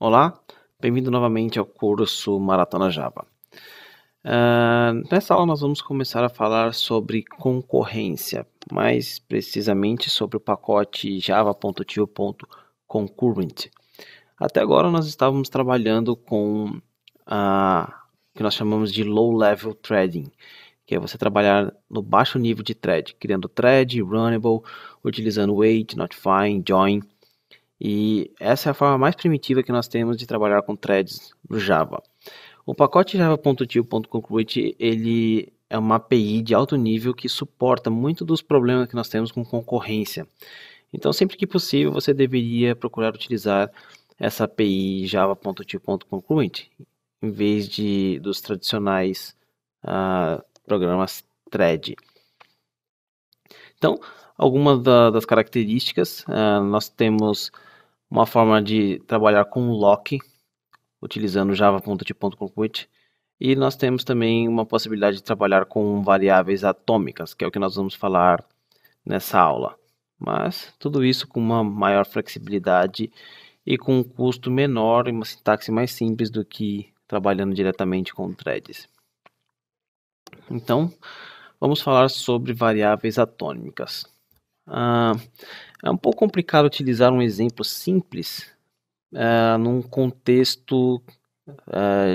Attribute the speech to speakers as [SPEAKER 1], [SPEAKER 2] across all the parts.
[SPEAKER 1] Olá, bem-vindo novamente ao curso Maratona Java. Nessa aula nós vamos começar a falar sobre concorrência, mais precisamente sobre o pacote java.tio.concurrent. Até agora nós estávamos trabalhando com o que nós chamamos de low-level threading, que é você trabalhar no baixo nível de thread, criando thread, runnable, utilizando wait, notify, join. E essa é a forma mais primitiva que nós temos de trabalhar com threads no Java. O pacote java.tio.concurrent ele é uma API de alto nível que suporta muito dos problemas que nós temos com concorrência. Então, sempre que possível, você deveria procurar utilizar essa API java.tio.concurrent em vez dos tradicionais programas thread. Então, algumas das características, nós temos uma forma de trabalhar com lock, utilizando java.tio.concurrent, e nós temos também uma possibilidade de trabalhar com variáveis atômicas, que é o que nós vamos falar nessa aula. Mas tudo isso com uma maior flexibilidade e com um custo menor e uma sintaxe mais simples do que trabalhando diretamente com threads. Então, vamos falar sobre variáveis atômicas. É um pouco complicado utilizar um exemplo simples num contexto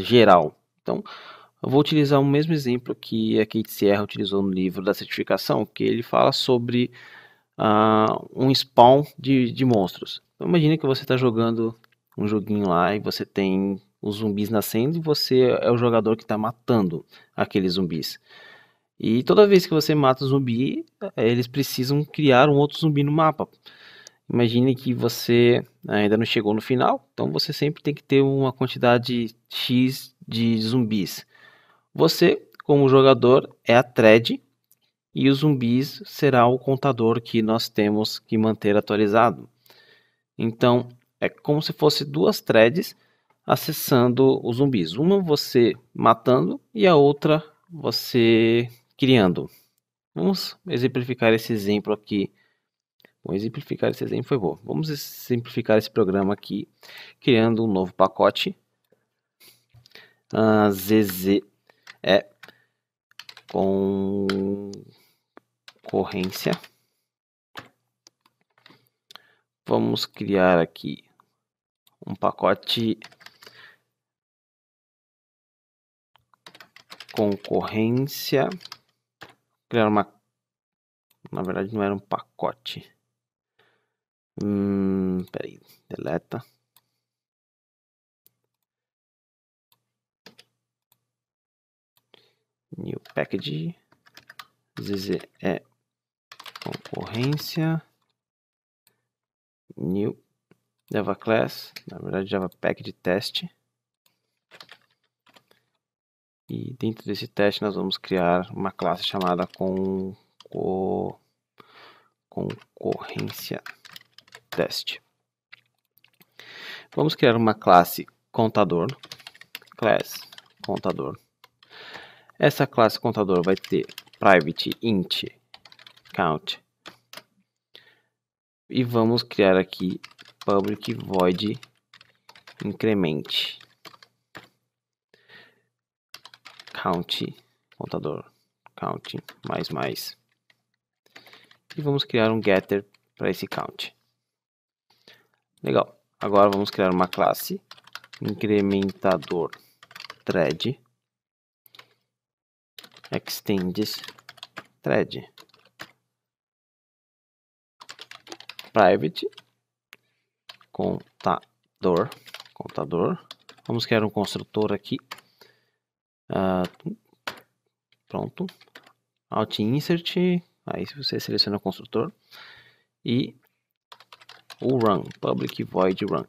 [SPEAKER 1] geral. Então, eu vou utilizar o mesmo exemplo que a Kate Sierra utilizou no livro da certificação, que ele fala sobre um spawn de monstros. Então, imagine que você está jogando um joguinho lá e você tem os zumbis nascendo e você é o jogador que está matando aqueles zumbis. E toda vez que você mata o zumbi, eles precisam criar um outro zumbi no mapa. Imagine que você ainda não chegou no final, então você sempre tem que ter uma quantidade X de zumbis. Você, como jogador, é a thread e os zumbis será o contador que nós temos que manter atualizado. Então, é como se fosse duas threads acessando os zumbis. Uma você matando e a outra você criando. Vamos exemplificar esse exemplo aqui. Vou exemplificar esse exemplo, foi bom. Vamos simplificar esse programa aqui, criando um novo pacote. ZZ é concorrência. Vamos criar aqui um pacote concorrência. Criar uma... Na verdade não era um pacote. Peraí, deleta. New package. ZZ é concorrência. New Java class, na verdade Java package test. E dentro desse teste nós vamos criar uma classe chamada concorrência teste. Vamos criar uma classe contador, class contador. Essa classe contador vai ter private int count. E vamos criar aqui public void increment count contador count mais. E vamos criar um getter para esse count. Legal. Agora vamos criar uma classe incrementador thread extends thread private contador. Vamos criar um construtor aqui. Pronto. Alt insert. Aí você seleciona o construtor e o run, public void run.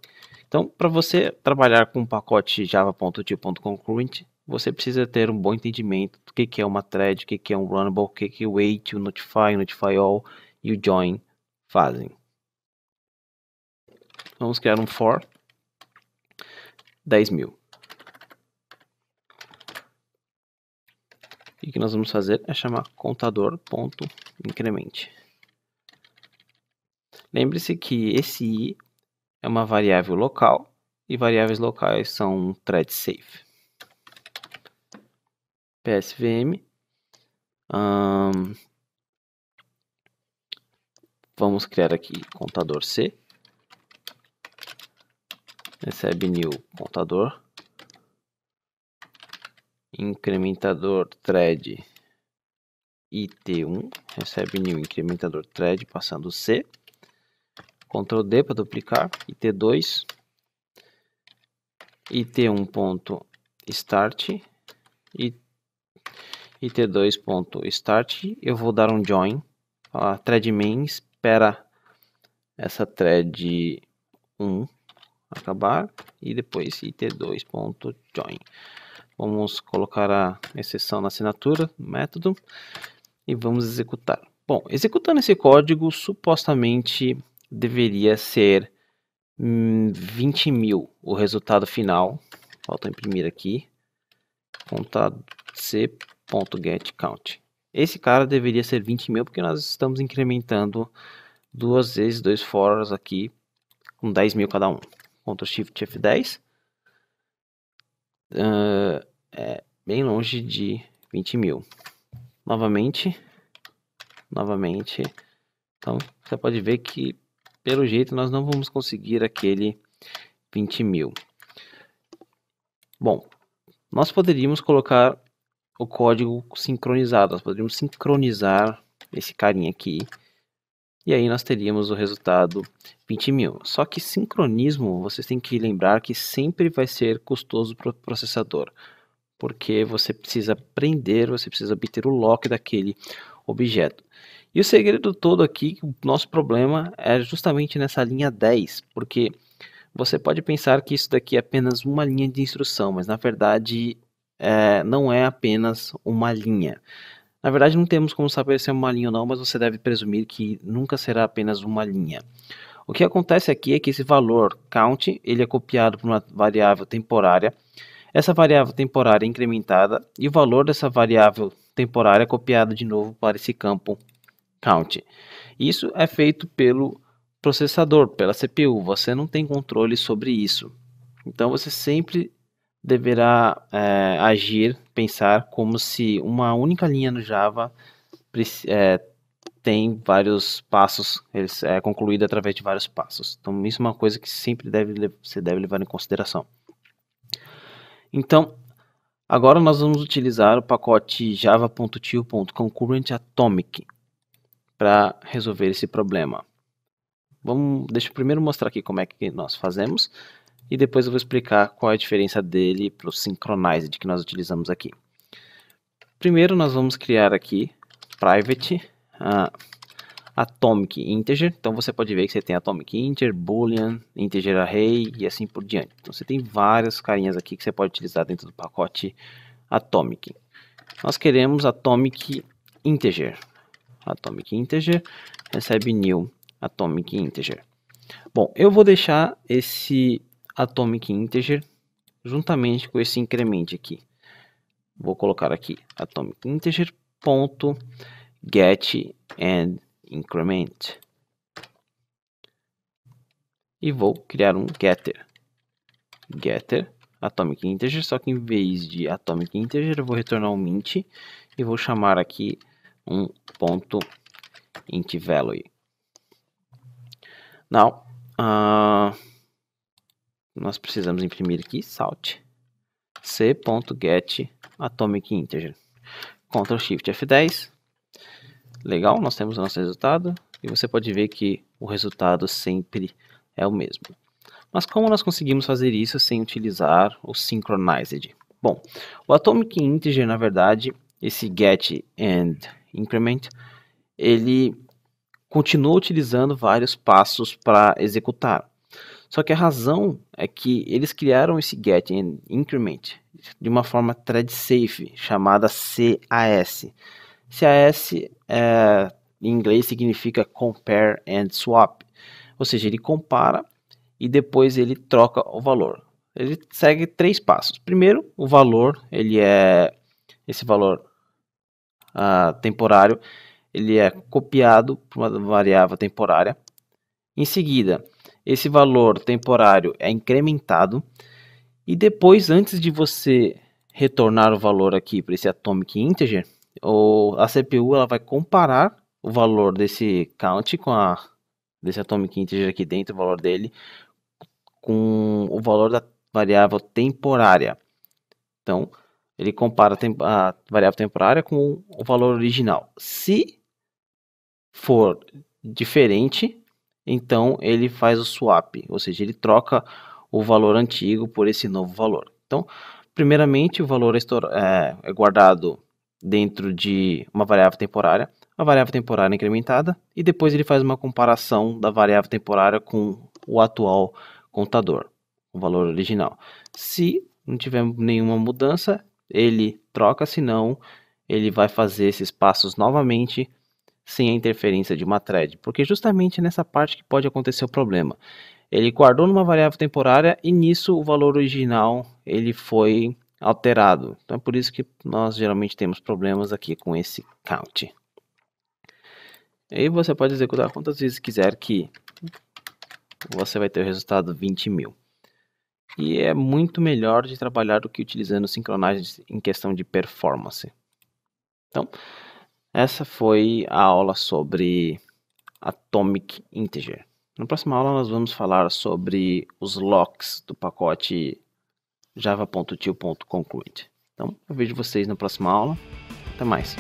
[SPEAKER 1] Então, para você trabalhar com um pacote java.tio.concurrent, você precisa ter um bom entendimento do que é uma thread, o que é um runnable, o que o wait, o notify all e o join fazem. Vamos criar um for 10.000. E o que nós vamos fazer é chamar contador.increment. Lembre-se que esse i é uma variável local e variáveis locais são thread safe. PSVM. Vamos criar aqui contador C. Recebe new contador. Incrementador thread IT1. Recebe new incrementador thread passando C. Ctrl D para duplicar. IT2. IT1.start. IT2.start. Eu vou dar um join. A thread main espera essa thread 1 acabar e depois it2.join. Vamos colocar a exceção na assinatura do método e vamos executar. Bom, executando esse código, supostamente deveria ser 20.000 o resultado final. Falta imprimir aqui. Contado c.getCount. Esse cara deveria ser 20.000 porque nós estamos incrementando duas vezes 2 fors aqui com 10.000 cada um. Ctrl Shift F10. É bem longe de 20.000. Novamente. Então você pode ver que pelo jeito nós não vamos conseguir aquele 20.000. Bom, nós poderíamos colocar o código sincronizado. Nós poderíamos sincronizar esse carinha aqui. E aí nós teríamos o resultado 20.000. Só que sincronismo, vocês têm que lembrar que sempre vai ser custoso para o processador. Porque você precisa prender, você precisa obter o lock daquele objeto. E o segredo todo aqui, o nosso problema é justamente nessa linha 10. Porque você pode pensar que isso daqui é apenas uma linha de instrução, mas na verdade não é apenas uma linha. Na verdade, não temos como saber se é uma linha ou não, mas você deve presumir que nunca será apenas uma linha. O que acontece aqui é que esse valor count ele é copiado para uma variável temporária. Essa variável temporária é incrementada e o valor dessa variável temporária é copiado de novo para esse campo count. Isso é feito pelo processador, pela CPU. Você não tem controle sobre isso. Então você sempre deverá agir, pensar como se uma única linha no Java tem vários passos, é concluído através de vários passos. Então isso é uma coisa que sempre você deve levar em consideração. Então, agora nós vamos utilizar o pacote java.til.concurrentAtomic para resolver esse problema. Deixa eu primeiro mostrar aqui como é que nós fazemos. E depois eu vou explicar qual é a diferença dele para o Synchronized que nós utilizamos aqui. Primeiro nós vamos criar aqui private atomic integer. Então você pode ver que você tem atomic integer, boolean, integer array e assim por diante. Então você tem várias carinhas aqui que você pode utilizar dentro do pacote atomic. Nós queremos atomic integer. Atomic integer recebe new atomic integer. Bom, eu vou deixar esse atomic integer juntamente com esse increment aqui. Vou colocar aqui atomic integer ponto get and increment e vou criar um getter atomic integer, só que em vez de atomic integer eu vou retornar um int e vou chamar aqui um ponto int value. Now nós precisamos imprimir aqui salt c.get atomic integer. Ctrl Shift F10. Legal, nós temos o nosso resultado e você pode ver que o resultado sempre é o mesmo. Mas como nós conseguimos fazer isso sem utilizar o Synchronized? Bom, o atomic integer, na verdade, esse get and increment, ele continua utilizando vários passos para executar. Só que a razão é que eles criaram esse get and increment de uma forma thread safe, chamada CAS. CAS em inglês significa compare and swap, ou seja, ele compara e depois ele troca o valor. Ele segue 3 passos. Primeiro, o valor, esse valor temporário, ele é copiado para uma variável temporária. Em seguida, esse valor temporário é incrementado e depois, antes de você retornar o valor aqui para esse atomic integer, a CPU ela vai comparar o valor desse count desse atomic integer aqui dentro, o valor dele, com o valor da variável temporária. Então, ele compara a variável temporária com o valor original. Se for diferente, então ele faz o swap, ou seja, ele troca o valor antigo por esse novo valor. Então, primeiramente, o valor é guardado dentro de uma variável temporária, a variável temporária é incrementada, e depois ele faz uma comparação da variável temporária com o atual contador, o valor original. Se não tiver nenhuma mudança, ele troca, senão ele vai fazer esses passos novamente sem a interferência de uma thread, porque justamente nessa parte que pode acontecer o problema. Ele guardou numa variável temporária e nisso o valor original ele foi alterado. Então é por isso que nós geralmente temos problemas aqui com esse count. Aí você pode executar quantas vezes quiser que você vai ter o resultado 20.000. E é muito melhor de trabalhar do que utilizando sincronize em questão de performance. Então, essa foi a aula sobre atomic integer. Na próxima aula nós vamos falar sobre os locks do pacote java.til.conclude. Então, eu vejo vocês na próxima aula. Até mais.